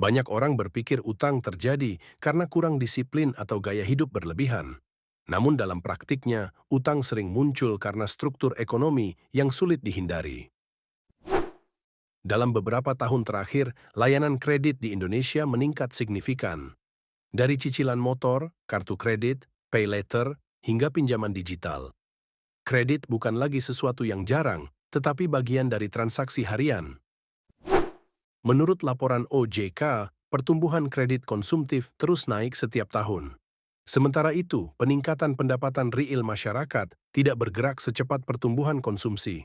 Banyak orang berpikir utang terjadi karena kurang disiplin atau gaya hidup berlebihan. Namun dalam praktiknya, utang sering muncul karena struktur ekonomi yang sulit dihindari. Dalam beberapa tahun terakhir, layanan kredit di Indonesia meningkat signifikan. Dari cicilan motor, kartu kredit, pay later, hingga pinjaman digital. Kredit bukan lagi sesuatu yang jarang, tetapi bagian dari transaksi harian. Menurut laporan OJK, pertumbuhan kredit konsumtif terus naik setiap tahun. Sementara itu, peningkatan pendapatan real masyarakat tidak bergerak secepat pertumbuhan konsumsi.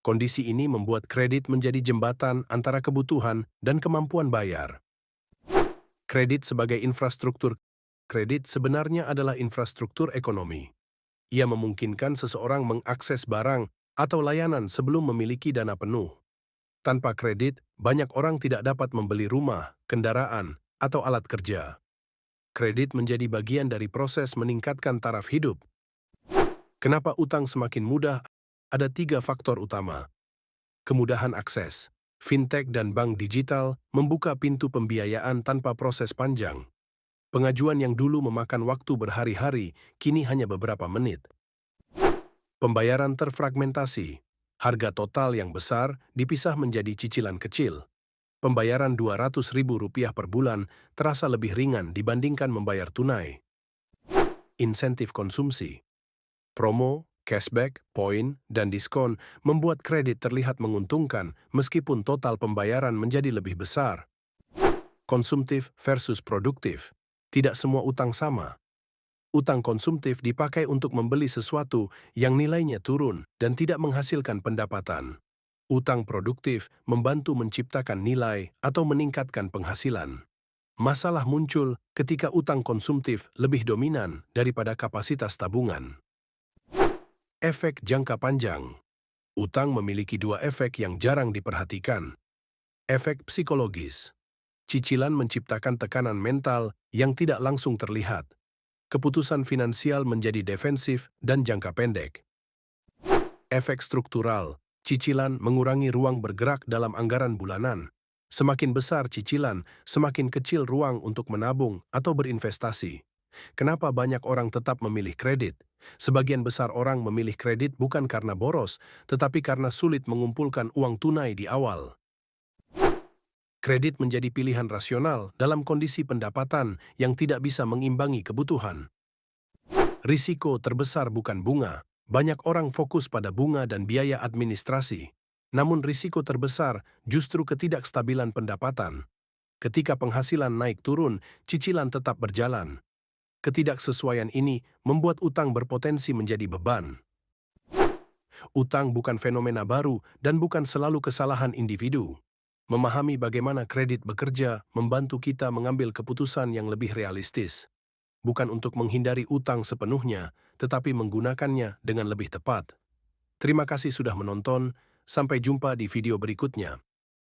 Kondisi ini membuat kredit menjadi jembatan antara kebutuhan dan kemampuan bayar. Kredit sebagai infrastruktur. Kredit sebenarnya adalah infrastruktur ekonomi. Ia memungkinkan seseorang mengakses barang atau layanan sebelum memiliki dana penuh. Tanpa kredit, banyak orang tidak dapat membeli rumah, kendaraan, atau alat kerja. Kredit menjadi bagian dari proses meningkatkan taraf hidup. Kenapa utang semakin mudah? Ada 3 faktor utama. Kemudahan akses. Fintech dan bank digital membuka pintu pembiayaan tanpa proses panjang. Pengajuan yang dulu memakan waktu berhari-hari, kini hanya beberapa menit. Pembayaran terfragmentasi. Harga total yang besar dipisah menjadi cicilan kecil. Pembayaran Rp200.000 per bulan terasa lebih ringan dibandingkan membayar tunai. Insentif konsumsi. Promo, cashback, poin, dan diskon membuat kredit terlihat menguntungkan meskipun total pembayaran menjadi lebih besar. Konsumtif versus produktif. Tidak semua utang sama. Utang konsumtif dipakai untuk membeli sesuatu yang nilainya turun dan tidak menghasilkan pendapatan. Utang produktif membantu menciptakan nilai atau meningkatkan penghasilan. Masalah muncul ketika utang konsumtif lebih dominan daripada kapasitas tabungan. Efek jangka panjang. Utang memiliki 2 efek yang jarang diperhatikan. Efek psikologis. Cicilan menciptakan tekanan mental yang tidak langsung terlihat. Keputusan finansial menjadi defensif dan jangka pendek. Efek struktural. Cicilan mengurangi ruang bergerak dalam anggaran bulanan. Semakin besar cicilan, semakin kecil ruang untuk menabung atau berinvestasi. Kenapa banyak orang tetap memilih kredit? Sebagian besar orang memilih kredit bukan karena boros, tetapi karena sulit mengumpulkan uang tunai di awal. Kredit menjadi pilihan rasional dalam kondisi pendapatan yang tidak bisa mengimbangi kebutuhan. Risiko terbesar bukan bunga. Banyak orang fokus pada bunga dan biaya administrasi. Namun risiko terbesar justru ketidakstabilan pendapatan. Ketika penghasilan naik turun, cicilan tetap berjalan. Ketidaksesuaian ini membuat utang berpotensi menjadi beban. Utang bukan fenomena baru dan bukan selalu kesalahan individu. Memahami bagaimana kredit bekerja membantu kita mengambil keputusan yang lebih realistis. Bukan untuk menghindari utang sepenuhnya, tetapi menggunakannya dengan lebih tepat. Terima kasih sudah menonton, sampai jumpa di video berikutnya.